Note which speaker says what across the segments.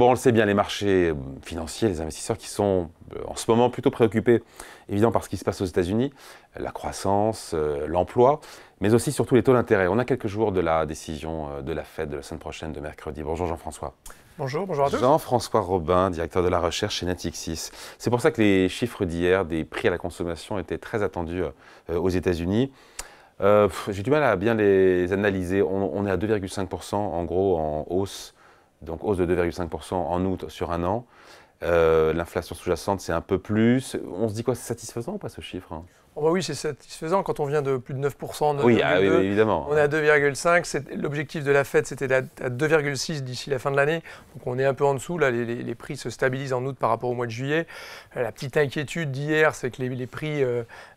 Speaker 1: Bon, on le sait bien, les marchés financiers, les investisseurs qui sont en ce moment plutôt préoccupés, évidemment, par ce qui se passe aux États-Unis, la croissance, l'emploi, mais aussi surtout les taux d'intérêt. On a quelques jours de la décision de la Fed de la semaine prochaine, de mercredi. Bonjour Jean-François.
Speaker 2: Bonjour, bonjour à tous.
Speaker 1: Jean-François Robin, directeur de la recherche chez Natixis. C'est pour ça que les chiffres d'hier des prix à la consommation étaient très attendus aux États-Unis. J'ai du mal à bien les analyser. On est à 2,5% en gros en hausse, donc hausse de 2,5% en août sur un an. L'inflation sous-jacente, c'est un peu plus. On se dit quoi, c'est satisfaisant ou pas ce chiffre, hein?
Speaker 2: Oh bah oui, c'est satisfaisant quand on vient de plus de 9%.
Speaker 1: Oui, oui, évidemment.
Speaker 2: On est à 2,5. L'objectif de la Fed, c'était à 2,6 d'ici la fin de l'année. Donc on est un peu en dessous. Là, les prix se stabilisent en août par rapport au mois de juillet. La petite inquiétude d'hier, c'est que les prix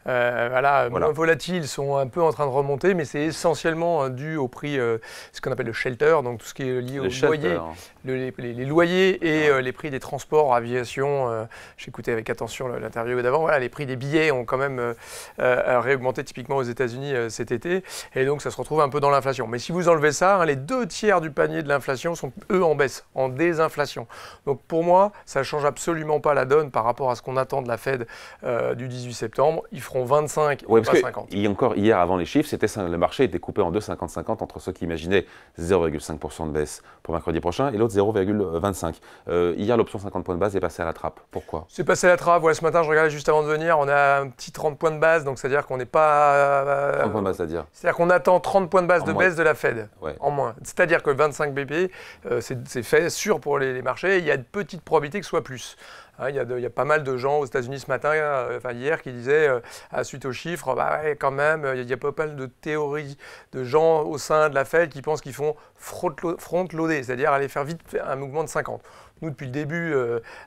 Speaker 2: moins volatiles sont un peu en train de remonter, mais c'est essentiellement dû au prix, ce qu'on appelle le shelter, donc tout ce qui est lié aux loyers, les loyers et les prix des transports, aviation. J'écoutais avec attention l'interview d'avant. Voilà, les prix des billets ont quand même réaugmenté typiquement aux États-Unis cet été, et donc ça se retrouve un peu dans l'inflation. Mais si vous enlevez ça, les 2/3 du panier de l'inflation sont eux en baisse, en désinflation. Donc pour moi, ça ne change absolument pas la donne par rapport à ce qu'on attend de la Fed du 18 septembre. Ils feront 25 et pas 50.
Speaker 1: Et encore hier, avant les chiffres, le marché était coupé en 2,50-50 entre ceux qui imaginaient 0,5% de baisse pour mercredi prochain et l'autre 0,25. Hier, l'option 50 points de base est passée à la trappe. Pourquoi?
Speaker 2: C'est passé à la trappe. Voilà, ce matin, je regardais juste avant de venir, on a un petit 30 points de base, donc c'est-à-dire qu'on n'est pas...
Speaker 1: 30 points de base, c'est-à-dire?
Speaker 2: C'est-à-dire qu'on attend 30 points de base de baisse de la Fed,
Speaker 1: ouais,
Speaker 2: en moins. C'est-à-dire que 25 BP, c'est fait sûr pour les marchés. Il y a de petites probabilités que ce soit plus. Il y a pas mal de gens aux États-Unis ce matin, hier, qui disaient, suite aux chiffres, quand même, il y a pas mal de théories de gens au sein de la Fed qui pensent qu'ils font front-loader, c'est-à-dire aller faire vite un mouvement de 50. Nous, depuis le début,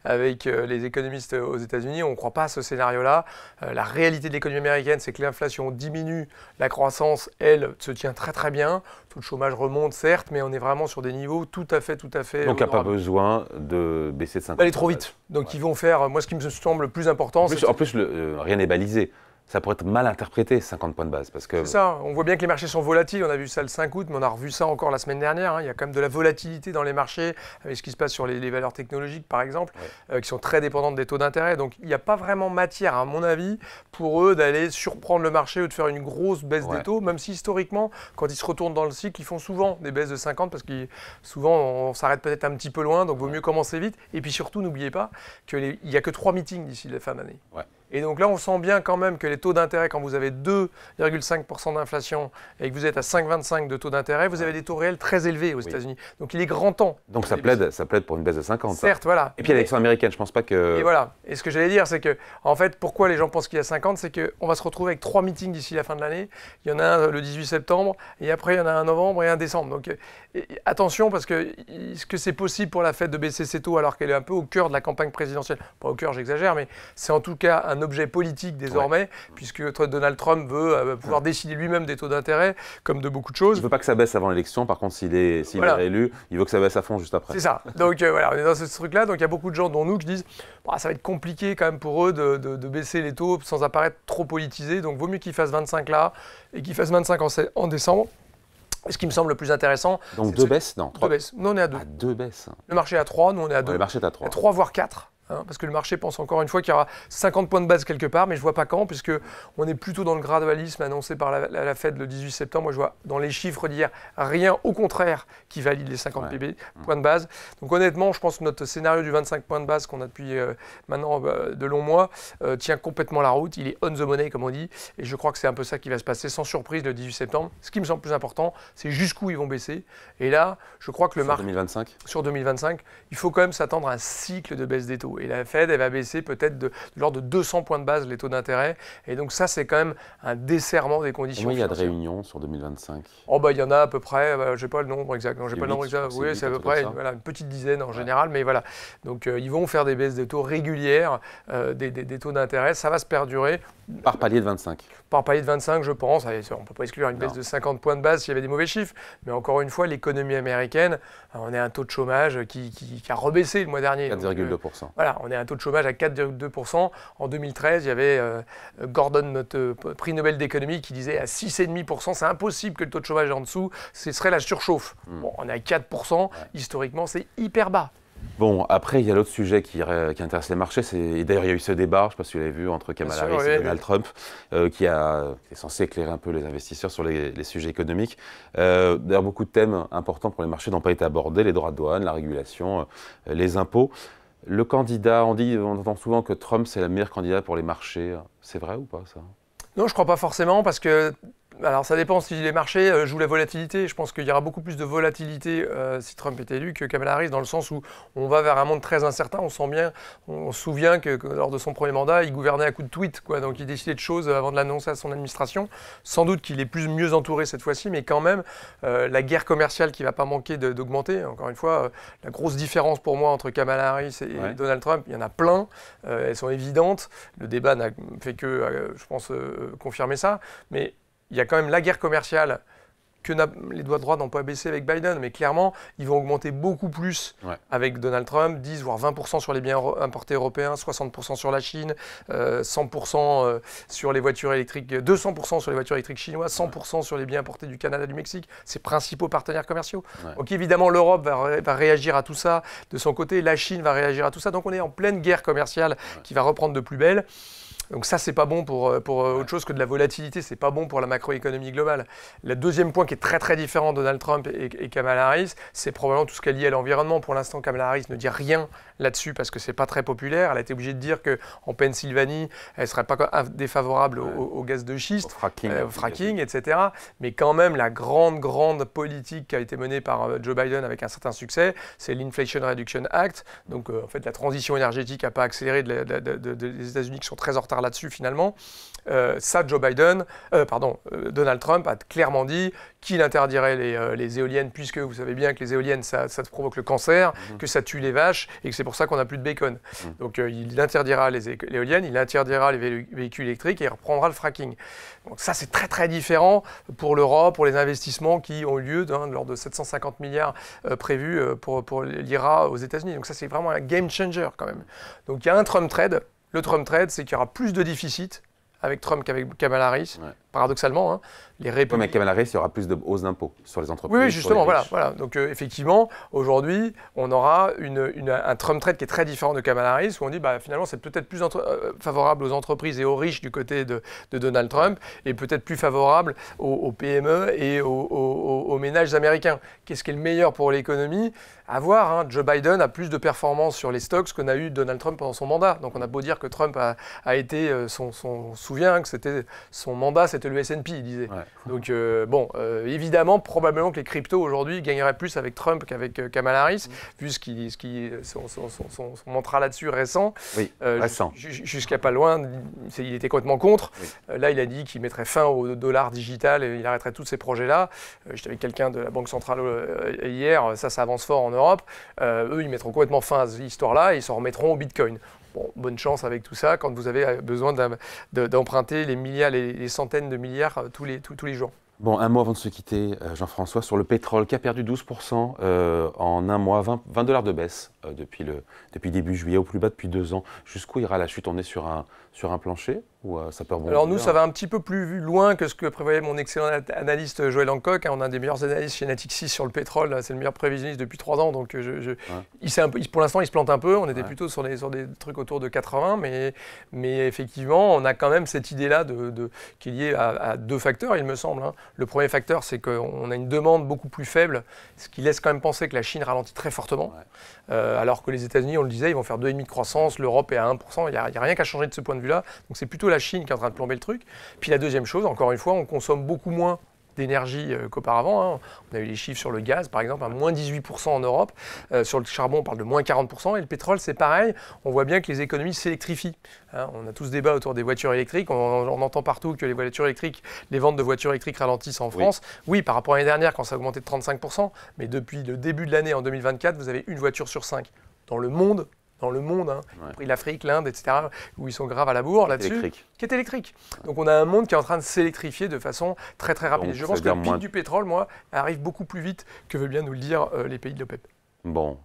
Speaker 2: avec les économistes aux États-Unis, on ne croit pas à ce scénario-là. La réalité de l'économie américaine, c'est que l'inflation diminue, la croissance, elle, se tient très très bien. Le taux de chômage remonte, certes, mais on est vraiment sur des niveaux tout à fait
Speaker 1: Donc il n'y a pas besoin de baisser de 50.
Speaker 2: Aller trop vite. Donc ils vont faire, moi ce qui me semble le plus important, c'est...
Speaker 1: En plus, rien n'est balisé. Ça pourrait être mal interprété, 50 points de base.
Speaker 2: C'est ça, on voit bien que les marchés sont volatiles, on a vu ça le 5 août, mais on a revu ça encore la semaine dernière. Il y a quand même de la volatilité dans les marchés, avec ce qui se passe sur les valeurs technologiques par exemple, qui sont très dépendantes des taux d'intérêt. Donc il n'y a pas vraiment matière, à mon avis, pour eux d'aller surprendre le marché ou de faire une grosse baisse des taux, même si historiquement, quand ils se retournent dans le cycle, ils font souvent des baisses de 50, parce que souvent on s'arrête peut-être un petit peu loin, donc il vaut mieux commencer vite. Et puis surtout, n'oubliez pas qu'il n'y a que 3 meetings d'ici la fin d'année. Et donc là, on sent bien quand même que les taux d'intérêt, quand vous avez 2,5% d'inflation et que vous êtes à 5,25 de taux d'intérêt, vous avez des taux réels très élevés aux États-Unis. Donc il est grand temps.
Speaker 1: Donc ça plaide pour une baisse de 50.
Speaker 2: Certes, voilà.
Speaker 1: Et puis l'élection américaine, je pense pas que...
Speaker 2: Et voilà. Et ce que j'allais dire, c'est que, en fait, pourquoi les gens pensent qu'il y a 50, c'est qu'on va se retrouver avec 3 meetings d'ici la fin de l'année. Il y en a un le 18 septembre, et après il y en a un novembre et un décembre. Donc attention, parce que est-ce que c'est possible pour la Fed de baisser ses taux alors qu'elle est un peu au cœur de la campagne présidentielle? Pas au cœur, j'exagère, mais c'est en tout cas un objet politique désormais, puisque Donald Trump veut pouvoir décider lui-même des taux d'intérêt, comme de beaucoup de choses.
Speaker 1: Il ne veut pas que ça baisse avant l'élection, par contre, s'il est réélu, il veut que ça baisse à fond juste après.
Speaker 2: C'est ça. Donc voilà, on est dans ce truc-là. Donc il y a beaucoup de gens, dont nous, qui disent ça va être compliqué quand même pour eux de baisser les taux sans apparaître trop politisé. Donc vaut mieux qu'ils fassent 25 là et qu'ils fassent 25 en décembre. Ce qui me semble le plus intéressant.
Speaker 1: Donc 2 baisses? Non, 3
Speaker 2: baisses. Nous, on est à 2.
Speaker 1: À 2 baisses.
Speaker 2: Le marché est à 3, nous, on est à 2.
Speaker 1: Le marché est à 3.
Speaker 2: À 3 voire 4. Parce que le marché pense encore une fois qu'il y aura 50 points de base quelque part, mais je ne vois pas quand, puisqu'on est plutôt dans le gradualisme annoncé par la Fed le 18 septembre. Moi, je vois dans les chiffres d'hier rien, au contraire, qui valide les 50 points de base. Donc honnêtement, je pense que notre scénario du 25 points de base qu'on a depuis maintenant de longs mois tient complètement la route. Il est on the money, comme on dit, et je crois que c'est un peu ça qui va se passer sans surprise le 18 septembre. Ce qui me semble plus important, c'est jusqu'où ils vont baisser. Et là, je crois que le marché... Sur 2025, il faut quand même s'attendre à un cycle de baisse des taux. Et la Fed, elle va baisser peut-être de l'ordre de 200 points de base les taux d'intérêt. Et donc ça, c'est quand même un desserrement des conditions
Speaker 1: financières. Combien il y a de réunions sur 2025?
Speaker 2: Il y en a à peu près, je n'ai pas le nombre exact. Non, j'ai pas le nombre exact. Oui, c'est à peu près une petite dizaine en général. Mais voilà. Donc ils vont faire des baisses des taux régulières, des taux d'intérêt. Ça va se perdurer.
Speaker 1: Par palier de 25.
Speaker 2: Par palier de 25, je pense. Allez, on ne peut pas exclure une baisse de 50 points de base s'il y avait des mauvais chiffres. Mais encore une fois, l'économie américaine, on est à un taux de chômage qui a rebaissé le mois dernier.
Speaker 1: 4,2%.
Speaker 2: Voilà, on est à un taux de chômage à 4,2%. En 2013, il y avait Gordon, notre prix Nobel d'économie, qui disait à 6,5%, c'est impossible que le taux de chômage est en dessous, ce serait la surchauffe. Bon, on est à 4%, historiquement, c'est hyper bas.
Speaker 1: Bon, après, il y a l'autre sujet qui intéresse les marchés. Et d'ailleurs, il y a eu ce débat, je ne sais pas si vous l'avez vu, entre Kamala Harris et Donald Trump, qui est censé éclairer un peu les investisseurs sur les sujets économiques. D'ailleurs, beaucoup de thèmes importants pour les marchés n'ont pas été abordés, les droits de douane, la régulation, les impôts. Le candidat, on entend souvent que Trump, c'est le meilleur candidat pour les marchés. C'est vrai ou pas, ça?
Speaker 2: Non, je ne crois pas forcément parce que, alors ça dépend si les marchés jouent la volatilité. Je pense qu'il y aura beaucoup plus de volatilité si Trump est élu que Kamala Harris, dans le sens où on va vers un monde très incertain. On sent bien, on se souvient que lors de son premier mandat, il gouvernait à coups de tweets, quoi. Donc il décidait de choses avant de l'annoncer à son administration. Sans doute qu'il est mieux entouré cette fois-ci, mais quand même, la guerre commerciale qui ne va pas manquer d'augmenter. Encore une fois, la grosse différence pour moi entre Kamala Harris et Donald Trump, il y en a plein. Elles sont évidentes. Le débat n'a fait que, je pense, confirmer ça. Mais il y a quand même la guerre commerciale que les droits n'ont pas baissé avec Biden, mais clairement, ils vont augmenter beaucoup plus avec Donald Trump, 10 voire 20% sur les biens importés européens, 60% sur la Chine, 100% sur les voitures électriques, 200% sur les voitures électriques chinoises, 100% sur les biens importés du Canada, du Mexique, ses principaux partenaires commerciaux. Donc évidemment, l'Europe va réagir à tout ça de son côté, la Chine va réagir à tout ça, donc on est en pleine guerre commerciale qui va reprendre de plus belle. Donc ça, c'est pas bon pour autre chose que de la volatilité, c'est pas bon pour la macroéconomie globale. Le deuxième point qui est très très différent de Donald Trump et Kamala Harris, c'est probablement tout ce qui est lié à l'environnement. Pour l'instant, Kamala Harris ne dit rien là-dessus parce que c'est pas très populaire. Elle a été obligée de dire qu'en Pennsylvanie, elle serait pas défavorable au gaz de schiste, au fracking, etc. Mais quand même, la grande politique qui a été menée par Joe Biden avec un certain succès, c'est l'Inflation Reduction Act. Donc en fait, la transition énergétique n'a pas accéléré des États-Unis qui sont très en retard là-dessus finalement. Ça, Donald Trump a clairement dit qu'il interdirait les éoliennes, puisque vous savez bien que les éoliennes, ça provoque le cancer, que ça tue les vaches, et que c'est pour ça qu'on n'a plus de bacon. Donc il interdira les éoliennes, il interdira les véhicules électriques, et il reprendra le fracking. Donc ça, c'est très très différent pour l'Europe, pour les investissements qui ont eu lieu lors de 750 milliards prévus pour l'IRA aux États-Unis. Donc ça, c'est vraiment un game changer quand même. Donc il y a un Trump trade. Le Trump trade, c'est qu'il y aura plus de déficit avec Trump qu'avec Kamala Harris, paradoxalement. Hein.
Speaker 1: Mais avec Kamala Harris, il y aura plus de hausse d'impôts sur les entreprises.
Speaker 2: Oui, justement, voilà. Donc effectivement, aujourd'hui, on aura un Trump trade qui est très différent de Kamala Harris, où on dit finalement c'est peut-être plus favorable aux entreprises et aux riches du côté de Donald Trump, et peut-être plus favorable aux PME et aux ménages américains. Qu'est-ce qui est le meilleur pour l'économie? À voir, hein. Joe Biden a plus de performances sur les stocks que n'a eu Donald Trump pendant son mandat. Donc on a beau dire que Trump a été, on se souvient que c'était son mandat, c'était le S&P, il disait. Donc évidemment, probablement que les cryptos aujourd'hui gagneraient plus avec Trump qu'avec Kamala Harris, vu son mantra là-dessus récent.
Speaker 1: Oui, récent.
Speaker 2: Jusqu'à pas loin, il était complètement contre. Là, il a dit qu'il mettrait fin au dollar digital et il arrêterait tous ces projets-là. J'étais avec quelqu'un de la Banque centrale hier, ça avance fort en Europe. Eux, ils mettront complètement fin à cette histoire-là et ils s'en remettront au Bitcoin. Bon, bonne chance avec tout ça quand vous avez besoin d'emprunter les milliards, les centaines de milliards tous les jours.
Speaker 1: Bon, un mot avant de se quitter, Jean-François, sur le pétrole qui a perdu 12% en un mois, 20 $ de baisse depuis début juillet, au plus bas depuis 2 ans. Jusqu'où ira la chute? On est sur un plancher ou ça peut rebondir?
Speaker 2: Alors nous, ça va un petit peu plus loin que ce que prévoyait mon excellent analyste Joël Hancock. On a un des meilleurs analystes chez Natixis sur le pétrole. C'est le meilleur prévisionniste depuis 3 ans. Donc pour l'instant, il se plante un peu. On était plutôt sur des trucs autour de 80. Mais effectivement, on a quand même cette idée-là qui est liée à 2 facteurs, il me semble. Hein. Le premier facteur, c'est qu'on a une demande beaucoup plus faible, ce qui laisse quand même penser que la Chine ralentit très fortement. Alors que les États-Unis, on le disait, ils vont faire 2,5% de croissance. L'Europe est à 1%. Il n'y a rien qu'à changer de ce point de vue-là. Donc c'est plutôt la Chine qui est en train de plomber le truc. Puis la deuxième chose, encore une fois, on consomme beaucoup moins d'énergie qu'auparavant. Hein. On a eu les chiffres sur le gaz, par exemple, à moins 18% en Europe. Sur le charbon, on parle de moins 40%. Et le pétrole, c'est pareil. On voit bien que les économies s'électrifient. Hein. On a tous ce débat autour des voitures électriques. On entend partout que les voitures électriques, les ventes de voitures électriques ralentissent en France. Oui, par rapport à l'année dernière, quand ça a augmenté de 35%. Mais depuis le début de l'année, en 2024, vous avez une voiture sur 5. Dans le monde, hein, pris l'Afrique, l'Inde, etc., où ils sont graves à la bourre là-dessus, qui est électrique. Donc on a un monde qui est en train de s'électrifier de façon très très rapide. Donc, je pense que le pic du pétrole, arrive beaucoup plus vite que veut bien nous le dire les pays de l'OPEP.
Speaker 1: Bon,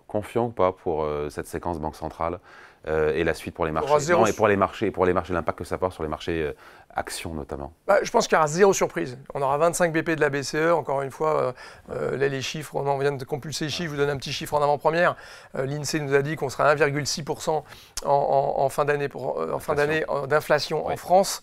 Speaker 1: confiant ou pas pour cette séquence Banque centrale? et la suite pour les marchés. Non, et pour les marchés, l'impact que ça porte sur les marchés actions notamment.
Speaker 2: Je pense qu'il y aura zéro surprise. On aura 25 BP de la BCE. Encore une fois, là, les chiffres, on vient de compulser les chiffres. Je vous donne un petit chiffre en avant-première. L'INSEE nous a dit qu'on serait à 1,6% en fin d'année d'inflation en France.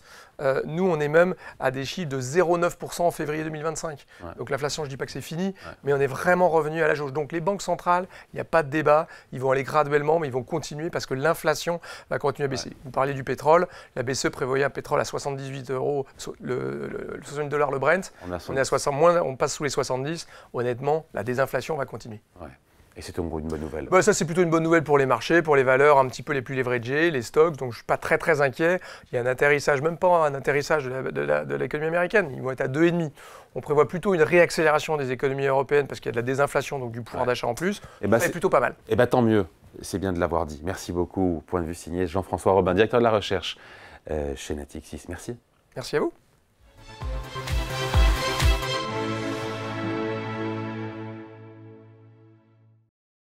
Speaker 2: Nous, on est même à des chiffres de 0,9% en février 2025. Ouais. Donc l'inflation, je ne dis pas que c'est fini, mais on est vraiment revenu à la jauge. Donc les banques centrales, il n'y a pas de débat. Ils vont aller graduellement, mais ils vont continuer parce que l'inflation va continuer à baisser. Ouais. Vous parlez du pétrole. La BCE prévoyait un pétrole à 78 €, le 60 $ le Brent. On est à 60, on passe sous les 70. Honnêtement, la désinflation va continuer.
Speaker 1: Ouais. Et c'est une bonne nouvelle.
Speaker 2: Ça, c'est plutôt une bonne nouvelle pour les marchés, pour les valeurs un petit peu les plus leveragées, les stocks. Donc, je ne suis pas très inquiet. Il y a un atterrissage, même pas un atterrissage de l'économie américaine. Ils vont être à 2,5. On prévoit plutôt une réaccélération des économies européennes parce qu'il y a de la désinflation, donc du pouvoir d'achat en plus. C'est plutôt pas mal.
Speaker 1: Tant mieux. C'est bien de l'avoir dit. Merci beaucoup. Point de vue signé Jean-François Robin, directeur de la recherche chez Natixis. Merci.
Speaker 2: Merci à vous.